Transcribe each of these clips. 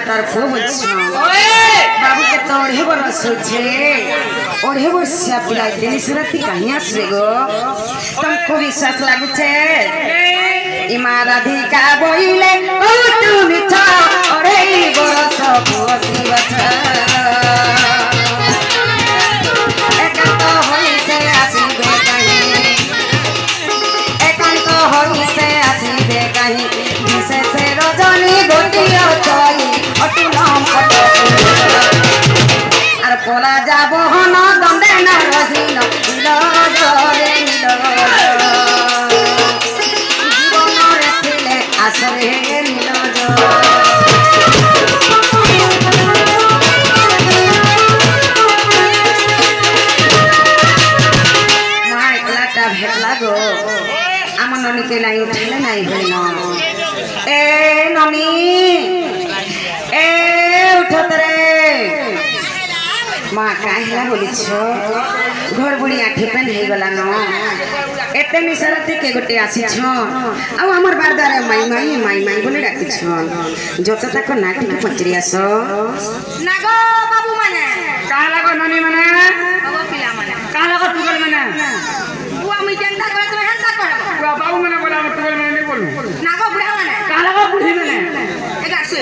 तार को बोलछो बाबू के तो 2.5 बरस होछे 2.5 वर्षिया पिला दिनी सरती कहीं आसबे गो तुमको विश्वास लागु छे इमा राधिका बोइले ओ तू मिठा 2.5 बरस पोसी बचा एकांत होई से आसीबे कहीं एकांत होई से आसीबे कहीं विशेष रजनी गोटिया चई अटुलम अटो आर पोला जाबो हन दंडे ना रहिल नील जरे नील जीवन रे थिले आसरे नील भेटला गो आम ननी के नहीं उठले नहीं होइनो ए ननी ए उठत रे माँ काहेला बोली छो घर बुढ़ी आठी पेन हे गला न एते निसरती के गोटे आसी छो आ हमर बारदारे माई माई माई माई बोले डाकी छो जत तक नाटी के पचरी आसो नागो बाबू माने का लागो ननी माने बाबू पिला माने का लागो टुगल माने बुआ जनता करत रहता करब बाबू माने बोला टुगल माने नहीं बोलू नागो बुढ़ा माने का लागो बुढ़ी माने एका से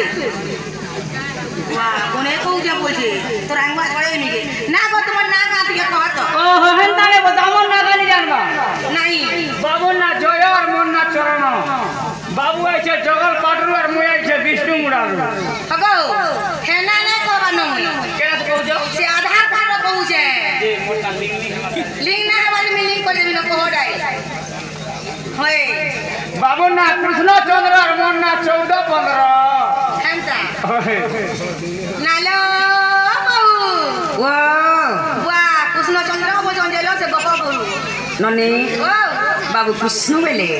वाह कोने को जे बोलछे तोर आंगवा करे नी के नागो तुम्हार नाग आती के कहत ओ हंता में बताओ नागा नहीं जानबा नहीं बाबू ना जोयो और मन ना चरण बाबू ऐसे जगल काटरू और मुया ऐसे विष्णु मुड़ारू हगो हेना ने कहबानो केना कहू जो से आधार कार्ड कहू छे ए मोटा लिंग ना वाली में लिंक कर देबिनो कहो डाई होय बाबू ना कृष्ण चंद्र और मन ना 14 15 हंता नालो बहु वाह कृष्ण चंद्र को जंजेलो से बको बोलू ननी बाबू कृष्ण बेले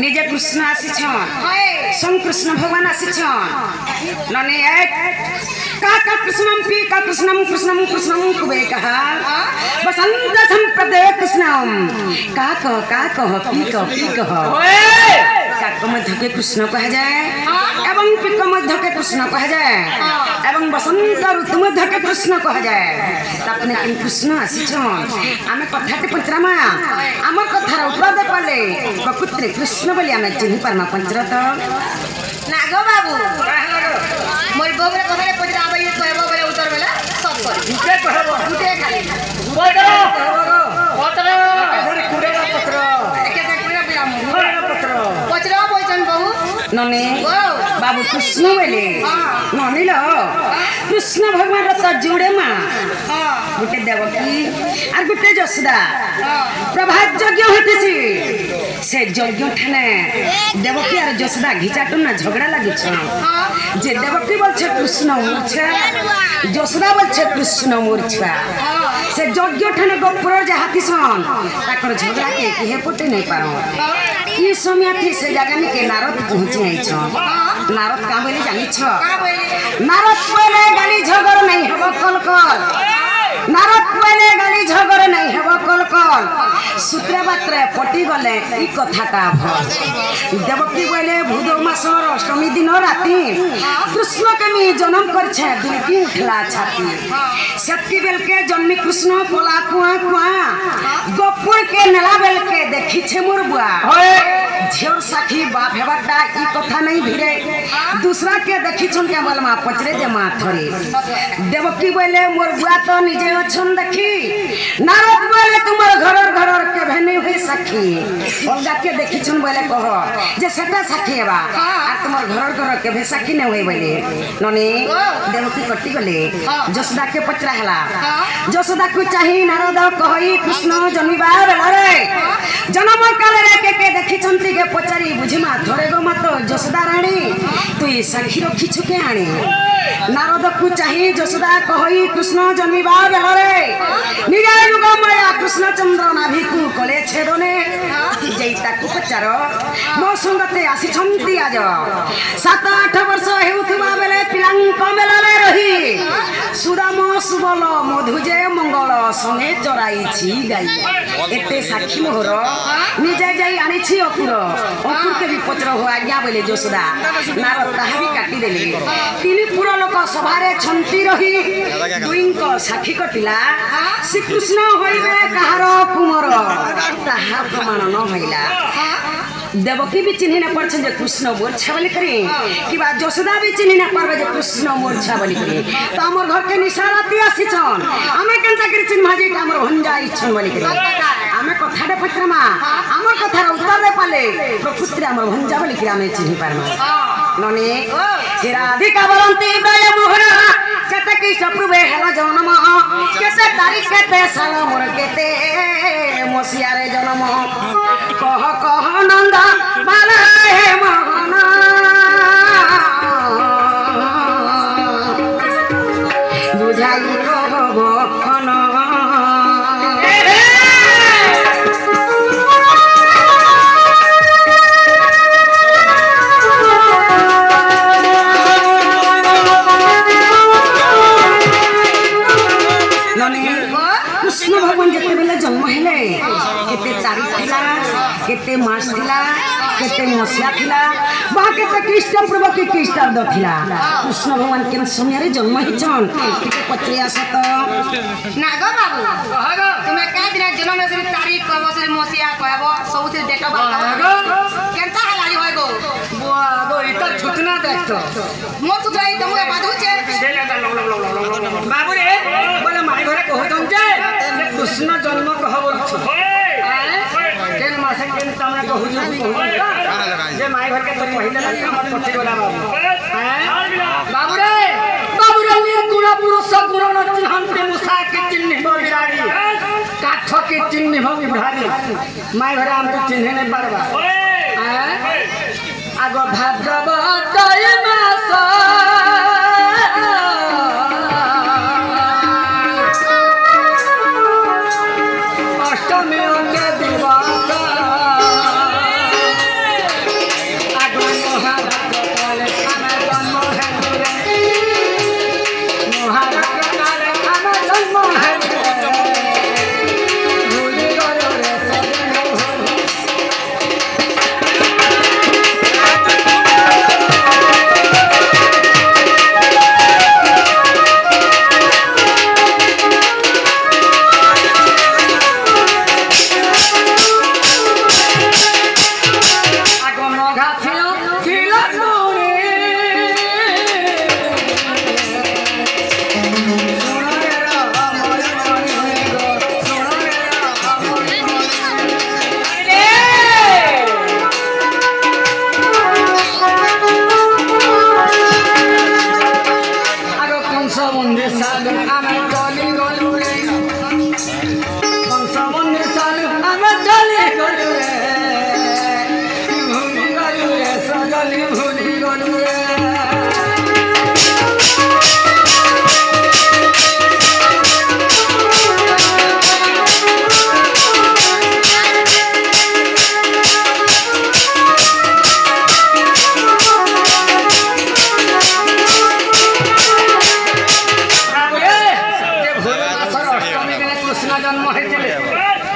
निजे कृष्ण आसी छन सं कृष्ण भगवान आसी छन ननी का कृष्णम पी का कृष्णम कृष्णम कृष्णम कुबे कहा बसंत संप्रदे कृष्णम का पी कह काक मध्य के कृष्ण कहा जाए एवं पिक मध्य के कृष्ण कहा जाए एवं बसंत ऋतु मध्य के कृष्ण कहा जाए तपने किन कृष्ण आसी छन आमे कथाते पंचरामा हमर कथार उत्तर दे पाले प्रकृति कृष्ण बोली आमे चिन्हि पारमा पंचरत नागो बाबू मोर बोबरे कथारे पंचरा आबे कहबो बोले उत्तर बेला सब कर उठे कहबो उठे खाली पत्र कुडेरा पत्र एके से कुडेरा बिया पत्र पत्र बोलछन बहु नने बाबू कृष्ण बोले ननी लो कृष्ण भगवान रत जोड़े मां गुटे देवकी और गुटे जसोदा प्रभात यज्ञ होतिसी से यज्ञ ठाने देवकी और जसोदा घिचाटन ना झगड़ा लागि छ जे देवकी बोलछे कृष्ण मूर्छा जसोदा बोलछे कृष्ण मूर्छा से यज्ञ ठाने गोपुर जे हाथीसन ताकर झगड़ा के हे पटे नहीं पारो ई समय थी से जगह में के नारद पहुंचे आई छ नारद का बोले जानी छ नारद बोले गाली झगड़ नहीं हबो कल कल नारद बोले गाली झगड़ नहीं हबो कल कल शुक्रवार पटी गले ई कथाटा भ देवकी बोले भूदो मासर अष्टमी दिन राती कृष्ण के मी जन्म कर छे दुलकी उठला छाती सत्ती बेल के जन्मी कृष्ण कोला कुआ कुआ गोपुर के नेला बेल के देखी छे मोर बुआ झियोर साखी बाप हेबाटा ई कथा नहीं भिरे दूसरा के देखी छन के बोलमा पचरे दे मा थरे देवकी बोले मोर बुआ तो निजे छन देखी नारद बोले तुमर घर के भेने हुए सखी अलगा के देखी छन बोले कह जे सेटा सखी हेबा आ तुमर घर के भे सखी ने होई बोले ननी देवकी कटी गले जसोदा के पचरा हला जसोदा को चाही नारद कहई कृष्ण जन्मिबा बेला रे जन्म काल रे के देखी छंती के पचारी बुझिमा थोड़े गो मत जसोदा रानी तू सखी रखी छुके आनी नारद को चाही जसोदा कहई कृष्ण जन्मिबा बेला रे निराय युग माया कृष्ण चंद्र नाभि को कले छेदने जैता को पचारो मो संगते आसी छंती आज 7-8 वर्ष हेउथबा बेले पिलांक बेला रे रही सुदाम सुबल मधुजे मंगल संगे चराई छी गाई एते साक्षी मोहर निज जाय जाय आनी छी अकुर अकुर के भी पचर हो आज्ञा बोले जोसुदा नारद ताहा भी काटी देले तिनी पूरा लोक सभारे छंती रही दुईंक साखी कटिला श्री कृष्ण होइबे कहार कुमर ताहा प्रमाण न होइला देवकी भी चिन्ह न पड़छन जे कृष्ण मोर्छा बोली करी कि बा यशोदा भी चिन्ह न पड़बे जे कृष्ण मोर्छा बोली करी तो हमर घर के निशाराती आसीछन हमें केनता करी चिन्ह भाजी हमर भंजा इछन बोली करी हमें कथाटे पत्रमा हमर कथार उत्तर दे पाले प्रकृति हमर भंजा बोली करी हमें चिन्ह पारमा ननी हे राधिका बलंती दया मोहरा केते कृष्ण प्रभु हेला जन्म केते तारीख केते साल मोर केते मसियारे जन्म कह कह नंदा बाला हे मोहन बुझाई रोहन कृष्ण भगवान जिते बेले जन्म हेले केते तारीख थिला केते मास थिला केते मसिया थिला बा केते कृष्ण प्रभु के ख्रीष्टाब्द थिला कृष्ण भगवान केन समय रे जन्म हिचन केते पत्रिया सत नागो बाबू कहगो तुमे का दिन जन्म से तारीख कहबो से मसिया कहबो सब से डेट ऑफ बर्थ केनता हलाई होय गो बुआ गो इता छुटना देखतो मोर तो जाई तमुए बाधु छे बाबू रे बोले माई घरे कहतन जे कृष्ण जन्म कह बोल छ केन मासे केन तमरा कहू जे माई घर के तो पहिले लग हमर पछे वाला बाबू रे नीर गुण पुरुष गुण न चिन्हन के मुसा के चिन्ह हो बिराड़ी काठ के चिन्ह हो बिराड़ी माई घर हम तो चिन्ह नहीं पारबा आगो भाद्रव दय मास अष्टमी के दिवस आगो महाराज काले खाना जन्म है महाराज काले खाना जन्म है भूली गयो रे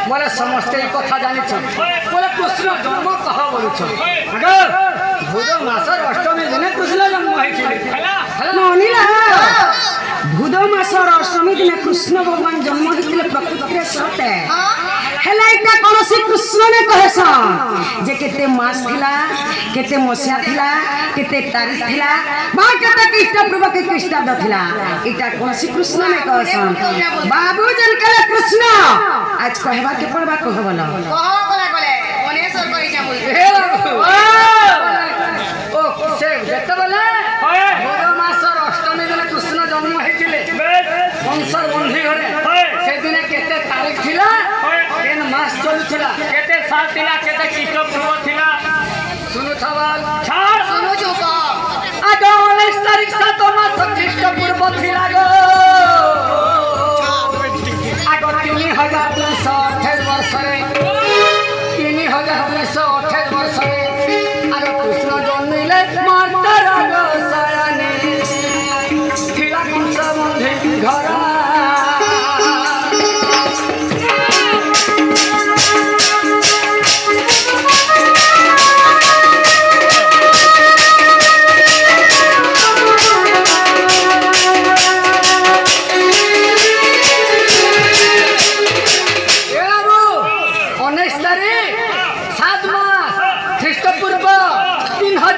बोले समस्त कथा जानी बोले कृष्ण जन्म कह बोलु अगर भूद मासर अष्टमी दिन कृष्ण जन्म भूद मासर अष्टमी दिन कृष्ण भगवान जन्म होते प्रकृति सते हेला इटा कोनोसी कृष्ण ने कहेसन जे केते मास थिला केते मसिया थिला केते तारीख थिला बा केते कृष्ण प्रभु के ख्रीष्टाब्द थिला इटा कोनोसी कृष्ण ने कहेसन बाबू जन के कृष्ण आज कहबा के पड़बा कहबला कहो गले गणेश्वर कहि जामु हे ओ से जते बोले भूद मासर अष्टमी दिन कृष्ण जन्म हेतिले वंशर बंधी घरे से दिन केते तारीख थिला केन मास चलुथिला केते साल थिला केते कृष्ण प्रभु थिला सुनु सवाल छाड़ सुनु चुप आगो 19 तारीख 7 मास कृष्ण प्रभु थिला गो आगो 3228 वर्ष रे 3228 वर्ष रे आगो कृष्ण जन्मिले माता रागो सयाने थिला कंस बंधी घर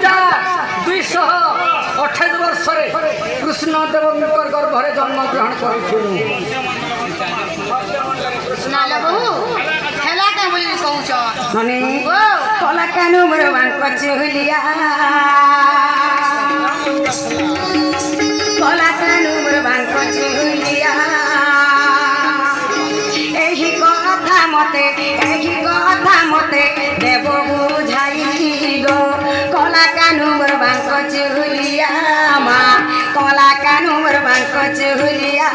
2228 वर्ष कृष्णदेव गर्भरे जन्म ग्रहण कर नाला बहु खेला का बोली कहूछ ननी कला कानु मोर बांक चुलिया कला कानु मोर बांक चुलिया एही कथा मते देव बुझाई गो कला कानु मोर बांक चुलिया मा कला कानु मोर बांक चुलिया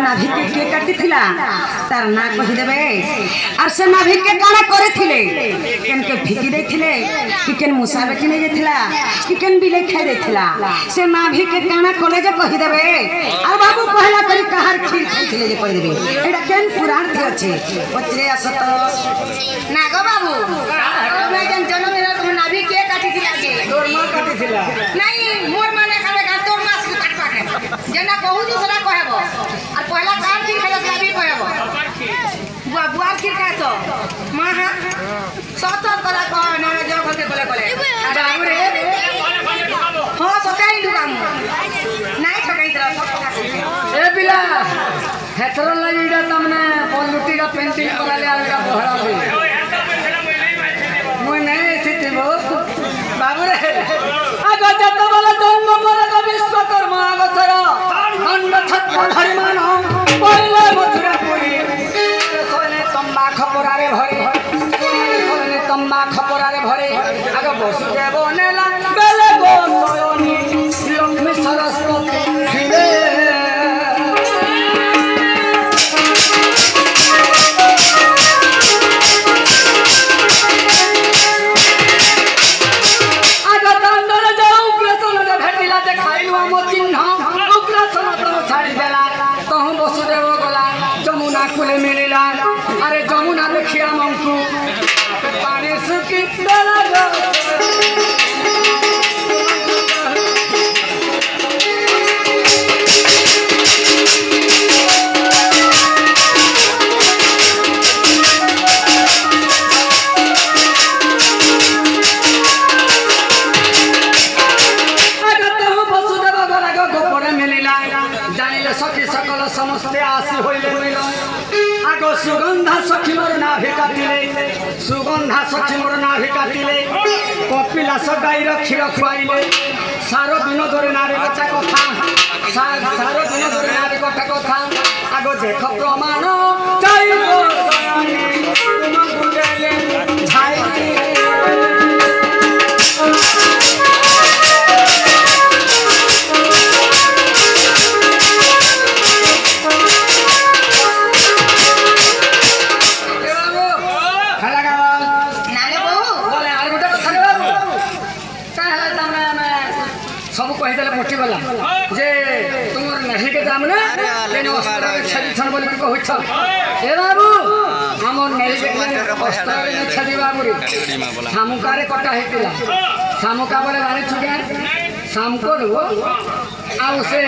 नाभि के काटी थिला तार ना कहि देबे और से नाभि के काना करे थिले केन के फिकी दे थिले कि केन मुसा बेटी नै थिला कि केन बिले खाइ दे थिला से नाभि के काना कले जे कहि देबे आ बाबू कहला करी कहार खीर खाइ थिले जे कहि देबे एडा केन पुराण थी अछि पचरे असत ना गो बाबू मैं जन जन्म मेरा तुम नाभि के काटी थिला जे तोर मां काटी थिला नहीं मोर माने खाले का तोर मां से काट पाके जेना कहू दूसरा कहबो और पहला काम की खाले नाभि कहबो बुआ खीर का तो मां हां सत करा कह ना जो करके बोले बाबू रे हां सकाई दुकान नहीं ठकाई तरह ए बिला हेतर लागिडा तमने पलुटी का पेंटिंग कराले आला बहरा भी मु नहीं थी वो बाबू रे आगो जत वाला जन्म मरद विश्वकर्मा अवसर खंड छत्र धर्मान पहिले मथुरा पुरी सोने तम्बा खपरारे भरे सोने तम्बा खपरारे भरे आगो बसुदेव नेला बेले गोसयोनी लक्ष्मी सरस्वती खिले कुले मिलिला अरे जमुना देखिया मंकु पानी सुखी दला समस्ते आसी होइले आगो सुगंधा सखी मोर नाभि काटिले सुगंधा सखी मोर नाभि काटिले कपिला सगाई रखी रखवाइले सारो दिन धरे नारी कथा कथा सारो दिन धरे नारी कथा कथा आगो देख प्रमाण जाइबो तुम गुंडेले झाई गला जे तुमर नहीं के दाम ना लेनो अस्त्र छदी छन बोली को होछ ए बाबू हमर नहीं के अस्त्र ने छदी बाबू रे सामुकारे कटा हेतिला सामुका बोले मारे चुके सामको रो आ उसे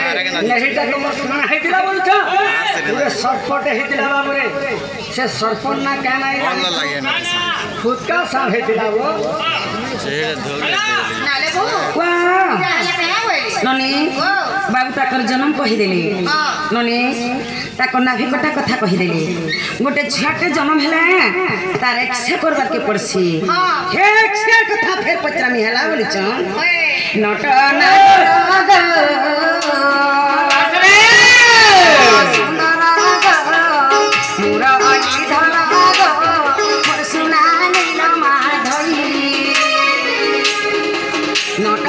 नहीं ता तुमर सुना हेतिला बोलछ पूरे सरपट हेतिला बाबू रे से सरपट ना क्या नहीं खुद का साहे दिलावो नाले बहु वाह जाहला कहा होई ननी बाबू ताकर जन्म कहिदेले ननी ताकर नाभि कटा कथा कहिदेले गोटे छुआटे जन्म हेला तार एक्से करबार के पड़सी एक्से कथा फेर पचरामी हेला बोली चन नट नाग मुरा अजी धला गो मोर सुना नील माधवी नट